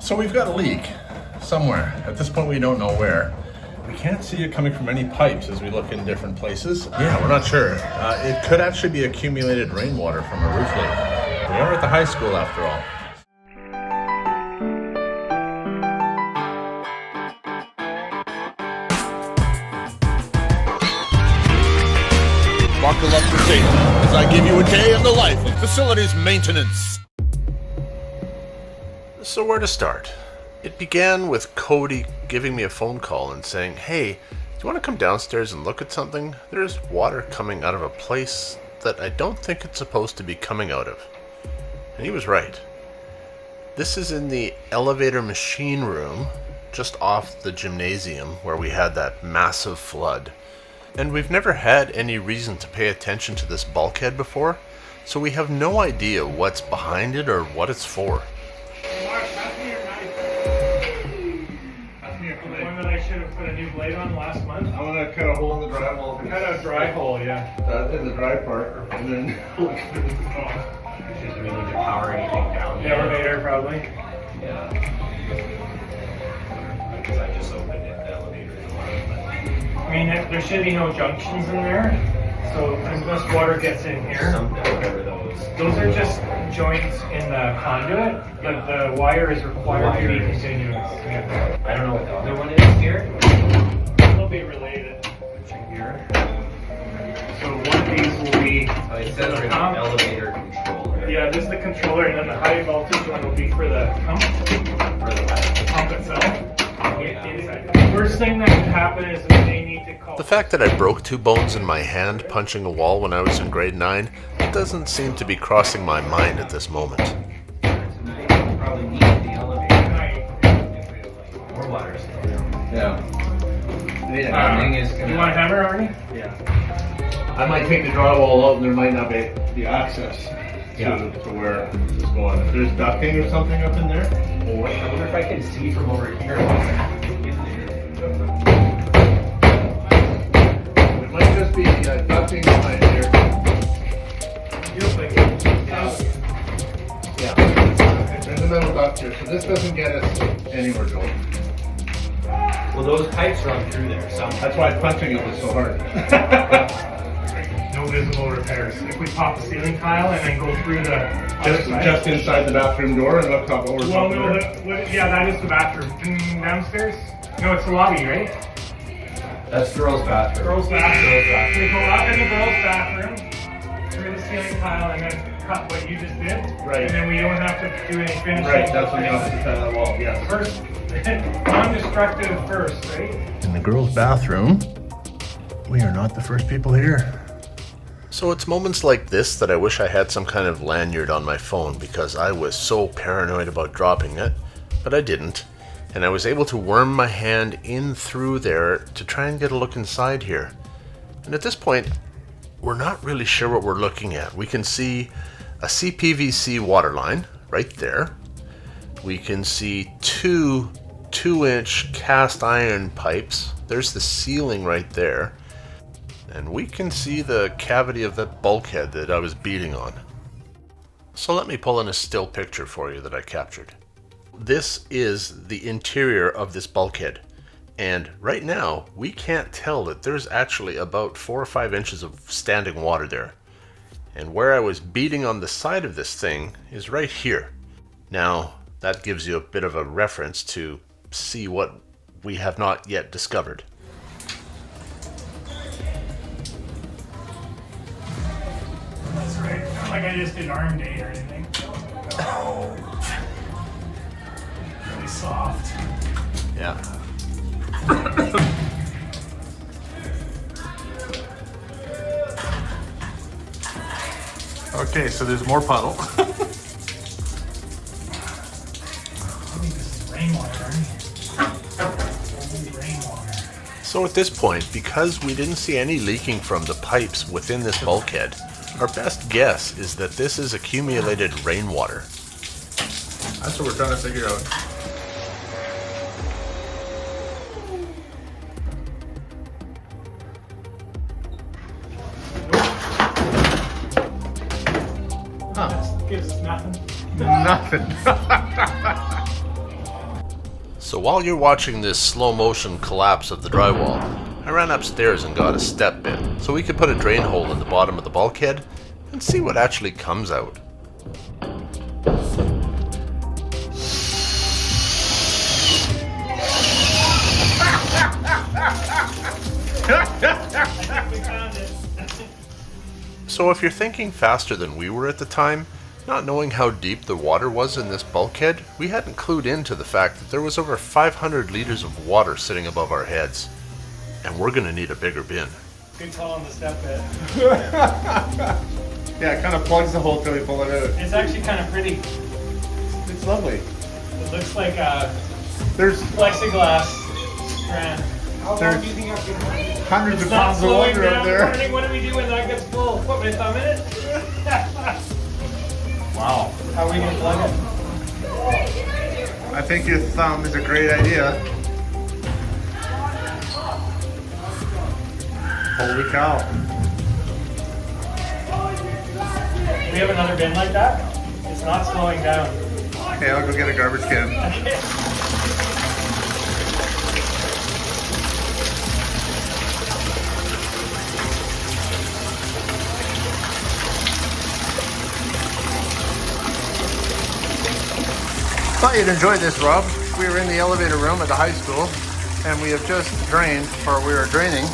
So we've got a leak somewhere. At this point we don't know where. We can't see it coming from any pipes as we look in different places. Yeah, we're not sure. It could actually be accumulated rainwater from a roof leak. We are at the high school after all. Buckle up for safety as I give you a day in the life of facilities maintenance. So where to start? It began with Cody giving me a phone call and saying, "Hey, do you want to come downstairs and look at something? There's water coming out of a place that I don't think it's supposed to be coming out of." And he was right. This is in the elevator machine room, just off the gymnasium where we had that massive flood. And we've never had any reason to pay attention to this bulkhead before, so we have no idea what's behind it or what it's for. The one that I should have put a new blade on last month. I'm gonna cut a hole in the drywall. Cut a dry hole, yeah. In the dry part, and then look through the top. Do we need to power anything down? The elevator, probably. Yeah. Because I just opened it, the elevator door. I mean, there should be no junctions in there, so unless water gets in here. Whatever those. Those are just joints in the conduit, but the wire is required to be continuous. Yeah. I don't know what the other one is here. They'll be related. Here. So one of these will be It says right here, elevator controller. yeah, this is the controller, and then the high voltage one will be for the pump. For the what? Pump itself. Yeah. Inside. The worst thing that could happen is that they need to call. The fact that I broke 2 bones in my hand punching a wall when I was in grade 9 doesn't seem to be crossing my mind at this moment. Probably need the elevator. More water still. Yeah. You want a hammer, Arne? Yeah. I might take the drywall out and there might not be the access to where this is going. If there's ducting or something up in there. I wonder if I can see from over here. It might just be ducting behind here. Yeah. There's a metal duct here, so this doesn't get us anywhere, Joel. Well, those pipes run through there. So That's why punching it was so hard. No visible repairs. If we pop the ceiling tile and then go through the other side. just inside the bathroom door and look up over Well, top no, of there. yeah, that is the bathroom. Downstairs? No, it's the lobby, right? that's girls' bathroom. Girls' bathroom. We go up in the girls' bathroom, through the ceiling tile, and then cut what you just did. Right. And then we don't have to do any finishing. Right, that's when you have to cut the wall, yes. First, non-destructive first, right? In the girls' bathroom, we are not the first people here. So it's moments like this that I wish I had some kind of lanyard on my phone because I was so paranoid about dropping it, but I didn't. And I was able to worm my hand in through there to try and get a look inside here. And at this point, we're not really sure what we're looking at. We can see a CPVC water line right there. We can see 2 2-inch cast iron pipes. There's the ceiling right there. And we can see the cavity of that bulkhead that I was beating on. So let me pull in a still picture for you that I captured. This is the interior of this bulkhead. And right now, we can't tell that there's actually about 4 or 5 inches of standing water there. And where I was beating on the side of this thing is right here. Now, that gives you a bit of a reference to see what we have not yet discovered. That's right. Not like I just did arm day or anything. Really soft. Yeah. Okay, so there's more puddle. I think this is rainwater, Arne. Rainwater. So at this point, because we didn't see any leaking from the pipes within this bulkhead, our best guess is that this is accumulated rainwater. That's what we're trying to figure out. Huh. Gives us nothing. Nothing. So while you're watching this slow motion collapse of the drywall, I ran upstairs and got a step bit so we could put a drain hole in the bottom of the bulkhead and see what actually comes out. So if you're thinking faster than we were at the time, not knowing how deep the water was in this bulkhead, we hadn't clued into the fact that there was over 500 liters of water sitting above our heads. And we're gonna need a bigger bin. Good call on the step bit. Yeah, it kind of plugs the hole till we pull it out. It's actually kind of pretty. It's lovely. It looks like a There's plexiglass strand. There's hundreds of Not pounds of slowing water down. up there. Arne, what do we do when that gets full? Put my thumb in it? Wow. How are we going to plug it? I think your thumb is a great idea. Holy cow. We have another bin like that? It's not slowing down. Okay, I'll go get a garbage can. Thought you'd enjoy this, Rob. We were in the elevator room at the high school, and we have just we are draining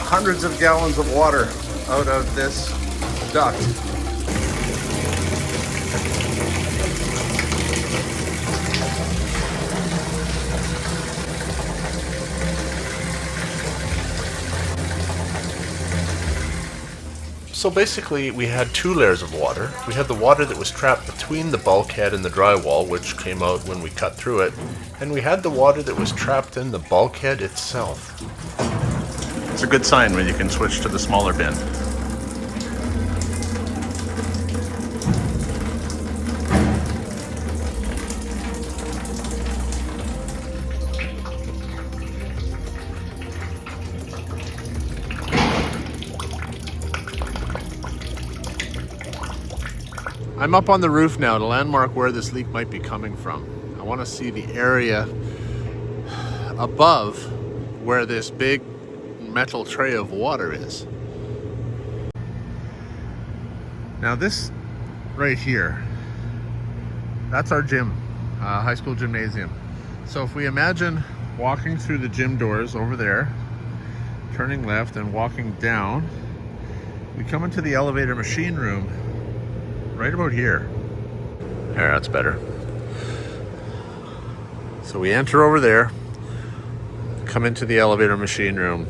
hundreds of gallons of water out of this duct. So basically, we had two layers of water. We had the water that was trapped between the bulkhead and the drywall, which came out when we cut through it, and we had the water that was trapped in the bulkhead itself. It's a good sign when you can switch to the smaller bin. I'm up on the roof now to landmark where this leak might be coming from. I want to see the area above where this big metal tray of water is. Now this right here, that's our gym, high school gymnasium. So if we imagine walking through the gym doors over there, turning left and walking down, we come into the elevator machine room right about here. There, that's better. So we enter over there, come into the elevator machine room.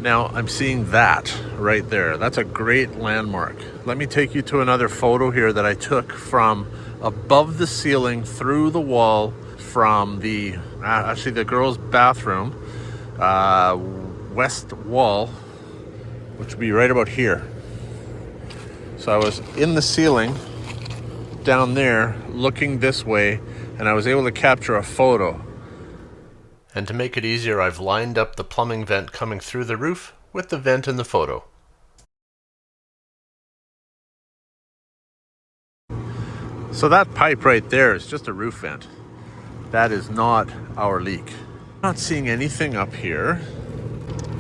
Now I'm seeing that right there. That's a great landmark. Let me take you to another photo here that I took from above the ceiling through the wall from the, actually the girls' bathroom, west wall, which would be right about here. So I was in the ceiling down there looking this way, and I was able to capture a photo. And to make it easier, I've lined up the plumbing vent coming through the roof with the vent in the photo. So that pipe right there is just a roof vent. That is not our leak. Not seeing anything up here.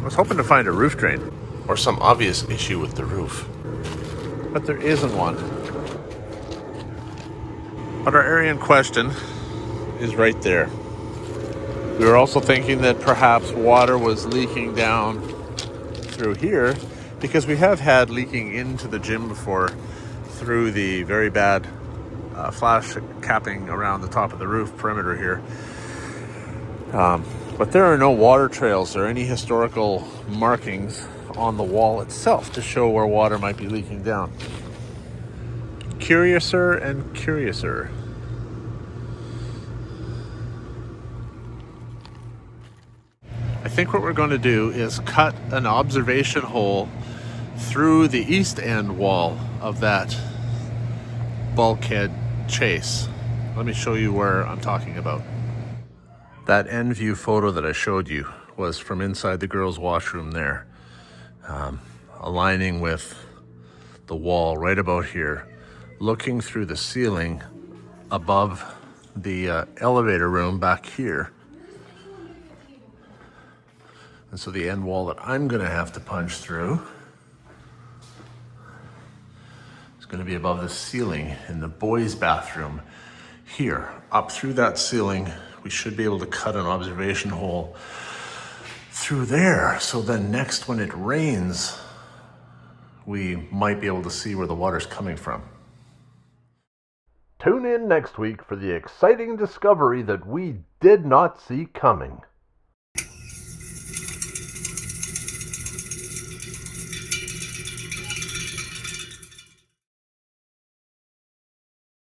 I was hoping to find a roof drain or some obvious issue with the roof, but there isn't one. But our area in question is right there. We were also thinking that perhaps water was leaking down through here, because we have had leaking into the gym before through the very bad flash capping around the top of the roof perimeter here. But there are no water trails or any historical markings on the wall itself to show where water might be leaking down. Curiouser and curiouser. I think what we're going to do is cut an observation hole through the east end wall of that bulkhead chase. Let me show you where I'm talking about. That end view photo that I showed you was from inside the girls' washroom there, aligning with the wall right about here, looking through the ceiling above the elevator room back here. And so the end wall that I'm gonna have to punch through is gonna be above the ceiling in the boys' bathroom here. Up through that ceiling, we should be able to cut an observation hole through there. So then next, when it rains, we might be able to see where the water's coming from. Tune in next week for the exciting discovery that we did not see coming.